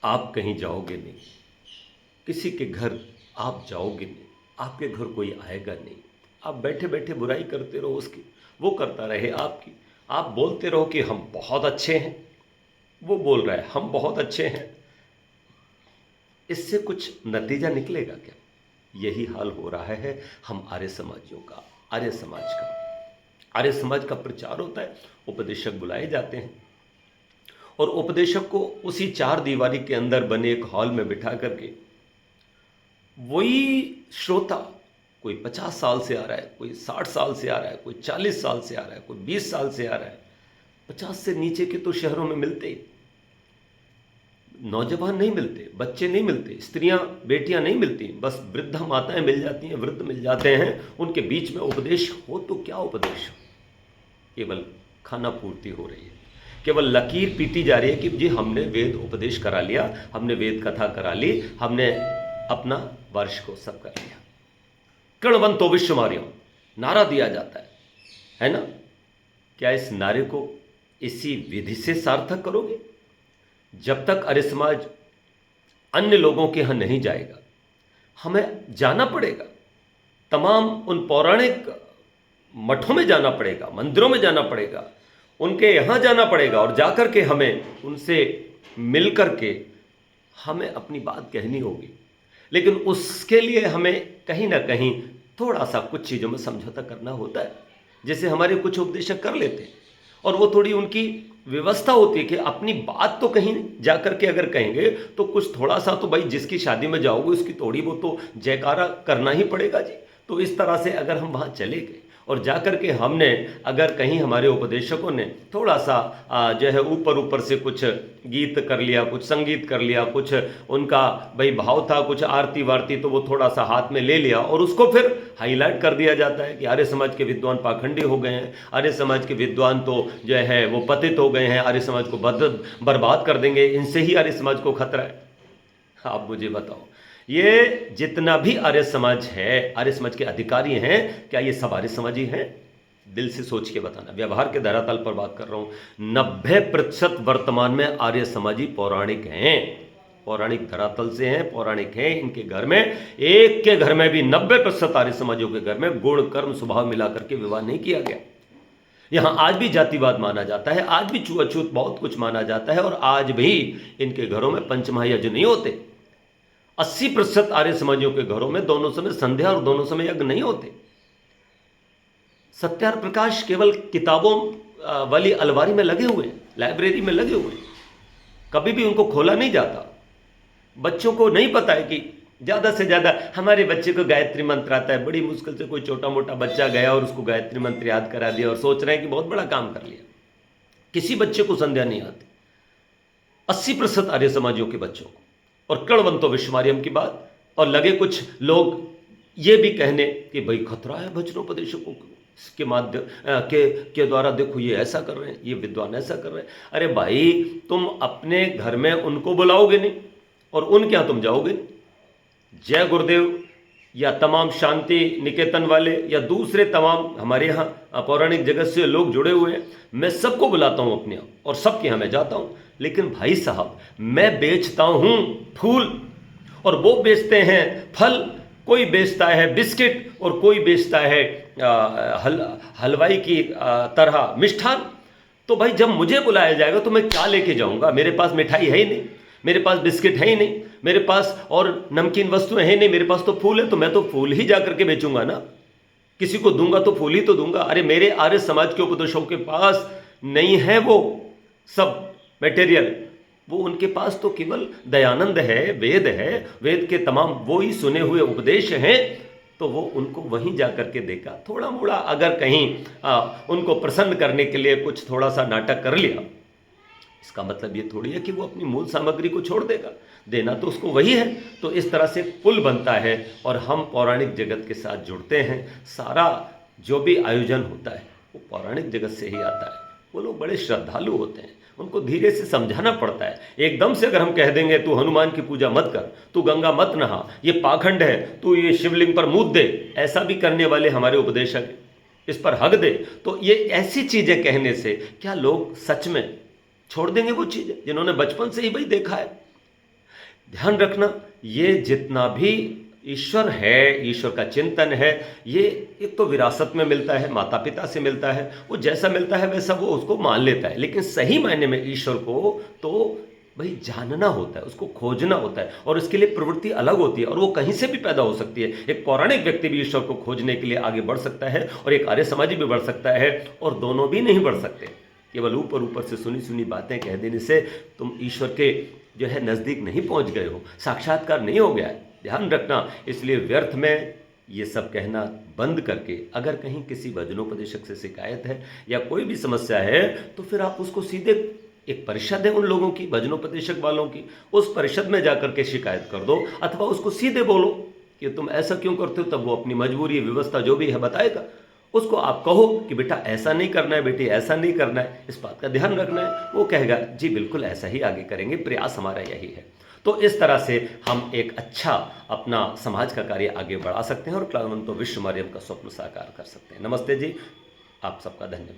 आप कहीं जाओगे नहीं, किसी के घर आप जाओगे नहीं, आपके घर कोई आएगा नहीं। आप बैठे बैठे बुराई करते रहो उसकी, वो करता रहे आपकी। आप बोलते रहो कि हम बहुत अच्छे हैं, वो बोल रहा है हम बहुत अच्छे हैं। इससे कुछ नतीजा निकलेगा क्या? यही हाल हो रहा है हम आर्य समाजियों का, आर्य समाज का। आर्य समाज का प्रचार होता है, उपदेशक बुलाए जाते हैं और उपदेशक को उसी चार दीवारी के अंदर बने एक हॉल में बिठा करके वही श्रोता, कोई 50 साल से आ रहा है, कोई 60 साल से आ रहा है, कोई 40 साल से आ रहा है, कोई 20 साल से आ रहा है। 50 से नीचे के तो शहरों में मिलते ही, नौजवान नहीं मिलते, बच्चे नहीं मिलते, स्त्रियां बेटियां नहीं मिलती, बस वृद्धा माताएं मिल जाती हैं, वृद्ध मिल जाते हैं। उनके बीच में उपदेश हो तो क्या उपदेश, केवल खाना पूर्ति हो रही है, केवल लकीर पीटी जा रही है कि जी हमने वेद उपदेश करा लिया, हमने वेद कथा करा ली, हमने अपना वार्षिकोत्सव कर लिया। कृणवंतो विश्वमार्यम नारा दिया जाता है ना? क्या इस नारे को इसी विधि से सार्थक करोगे? जब तक आर्य समाज अन्य लोगों के यहां नहीं जाएगा, हमें जाना पड़ेगा, तमाम उन पौराणिक मठों में जाना पड़ेगा, मंदिरों में जाना पड़ेगा, उनके यहाँ जाना पड़ेगा और जाकर के हमें उनसे मिल कर के हमें अपनी बात कहनी होगी। लेकिन उसके लिए हमें कहीं ना कहीं थोड़ा सा कुछ चीज़ों में समझौता करना होता है, जैसे हमारे कुछ उपदेशक कर लेते हैं। और वो थोड़ी उनकी व्यवस्था होती है कि अपनी बात तो कहीं जाकर के अगर कहेंगे तो कुछ थोड़ा सा तो भाई जिसकी शादी में जाओगे उसकी थोड़ी वो तो जयकारा करना ही पड़ेगा जी। तो इस तरह से अगर हम वहाँ चले गए और जाकर के हमने अगर कहीं हमारे उपदेशकों ने थोड़ा सा जो है ऊपर ऊपर से कुछ गीत कर लिया, कुछ संगीत कर लिया, कुछ उनका भाई भाव था, कुछ आरती वारती, तो वो थोड़ा सा हाथ में ले लिया और उसको फिर हाईलाइट कर दिया जाता है कि आर्य समाज के विद्वान पाखंडी हो गए हैं, आर्य समाज के विद्वान तो जो है वो पतित हो गए हैं, आर्य समाज को बर्बाद कर देंगे, इनसे ही आर्य समाज को खतरा है। आप मुझे बताओ, ये जितना भी आर्य समाज है, आर्य समाज के अधिकारी हैं, क्या ये सब आर्य समाजी हैं? दिल से सोच के बताना, व्यवहार के धरातल पर बात कर रहा हूं। 90% वर्तमान में आर्य समाजी पौराणिक हैं, पौराणिक धरातल से हैं, पौराणिक हैं। इनके घर में, एक के घर में भी 90% आर्य समाजियों के घर में गुण कर्म स्वभाव मिलाकर के विवाह नहीं किया गया। यहां आज भी जातिवाद माना जाता है, आज भी छुआछूत बहुत कुछ माना जाता है, और आज भी इनके घरों में पंचमहायज्ञ नहीं होते। 80% आर्य समाजियों के घरों में दोनों समय संध्या और दोनों समय यज्ञ नहीं होते। सत्यार प्रकाश केवल किताबों वाली अलमारी में लगे हुए हैं, लाइब्रेरी में लगे हुए हैं, कभी भी उनको खोला नहीं जाता। बच्चों को नहीं पता है कि ज़्यादा से ज़्यादा हमारे बच्चे को गायत्री मंत्र आता है, बड़ी मुश्किल से कोई छोटा मोटा बच्चा गया और उसको गायत्री मंत्र याद करा दिया और सोच रहे हैं कि बहुत बड़ा काम कर लिया। किसी बच्चे को संध्या नहीं आती, 80% आर्य समाजियों के बच्चों को। और कणवंतो विश्वमार्यम की बात, और लगे कुछ लोग ये भी कहने कि भाई खतरा है भजनोपदेशकों को, इसके माध्यम के द्वारा देखो ये ऐसा कर रहे हैं, ये विद्वान ऐसा कर रहे हैं। अरे भाई, तुम अपने घर में उनको बुलाओगे नहीं और उनके यहाँ तुम जाओगे नहीं। जय गुरुदेव या तमाम शांति निकेतन वाले या दूसरे तमाम हमारे यहाँ पौराणिक जगत से लोग जुड़े हुए हैं, मैं सबको बुलाता हूँ अपने यहाँ और सबके यहाँ मैं जाता हूँ। लेकिन भाई साहब, मैं बेचता हूँ फूल और वो बेचते हैं फल, कोई बेचता है बिस्किट और कोई बेचता है हलवाई की तरह मिष्ठान। तो भाई जब मुझे बुलाया जाएगा तो मैं क्या लेके जाऊंगा? मेरे पास मिठाई है ही नहीं, मेरे पास बिस्किट है ही नहीं, मेरे पास और नमकीन वस्तुएं हैं नहीं, मेरे पास तो फूल है, तो मैं तो फूल ही जा करके बेचूंगा ना। किसी को दूंगा तो फूल ही तो दूंगा। अरे मेरे आर्य समाज के उपदेशों के पास नहीं है वो सब मटेरियल, वो उनके पास तो केवल दयानंद है, वेद है, वेद के तमाम वो ही सुने हुए उपदेश हैं, तो वो उनको वहीं जा करके देखा। थोड़ा मोड़ा अगर कहीं उनको प्रसन्न करने के लिए कुछ थोड़ा सा नाटक कर लिया, इसका मतलब ये थोड़ी है कि वो अपनी मूल सामग्री को छोड़ देगा, देना तो उसको वही है। तो इस तरह से पुल बनता है और हम पौराणिक जगत के साथ जुड़ते हैं। सारा जो भी आयोजन होता है वो पौराणिक जगत से ही आता है। वो लोग बड़े श्रद्धालु होते हैं, उनको धीरे से समझाना पड़ता है। एकदम से अगर हम कह देंगे तू हनुमान की पूजा मत कर, तू गंगा मत नहा, ये पाखंड है, तू ये शिवलिंग पर मूत दे, ऐसा भी करने वाले हमारे उपदेशक, इस पर हक दे, तो ये ऐसी चीज़ें कहने से क्या लोग सच में छोड़ देंगे वो चीज़ें जिन्होंने बचपन से ही भाई देखा है? ध्यान रखना, ये जितना भी ईश्वर है, ईश्वर का चिंतन है, ये एक तो विरासत में मिलता है, माता पिता से मिलता है, वो जैसा मिलता है वैसा वो उसको मान लेता है। लेकिन सही मायने में ईश्वर को तो भाई जानना होता है, उसको खोजना होता है, और इसके लिए प्रवृत्ति अलग होती है, और वो कहीं से भी पैदा हो सकती है। एक पौराणिक व्यक्ति भी ईश्वर को खोजने के लिए आगे बढ़ सकता है, और एक आर्य समाजी भी बढ़ सकता है, और दोनों भी नहीं बढ़ सकते। केवल ऊपर ऊपर से सुनी सुनी बातें कह देने से तुम ईश्वर के जो है नज़दीक नहीं पहुंच गए हो, साक्षात्कार नहीं हो गया है। ध्यान रखना, इसलिए व्यर्थ में ये सब कहना बंद करके, अगर कहीं किसी भजनोपदेशक से शिकायत है या कोई भी समस्या है, तो फिर आप उसको सीधे, एक परिषद है उन लोगों की, भजनोपदेशक वालों की, उस परिषद में जाकर के शिकायत कर दो, अथवा उसको सीधे बोलो कि तुम ऐसा क्यों करते हो। तब वो अपनी मजबूरी, व्यवस्था जो भी है बताएगा। उसको आप कहो कि बेटा ऐसा नहीं करना है, बेटी ऐसा नहीं करना है, इस बात का ध्यान रखना है। वो कहेगा जी बिल्कुल ऐसा ही आगे करेंगे, प्रयास हमारा यही है। तो इस तरह से हम एक अच्छा अपना समाज का कार्य आगे बढ़ा सकते हैं, और क्लावंतो विश्व मर्यम का स्वप्न साकार कर सकते हैं। नमस्ते जी, आप सबका धन्यवाद।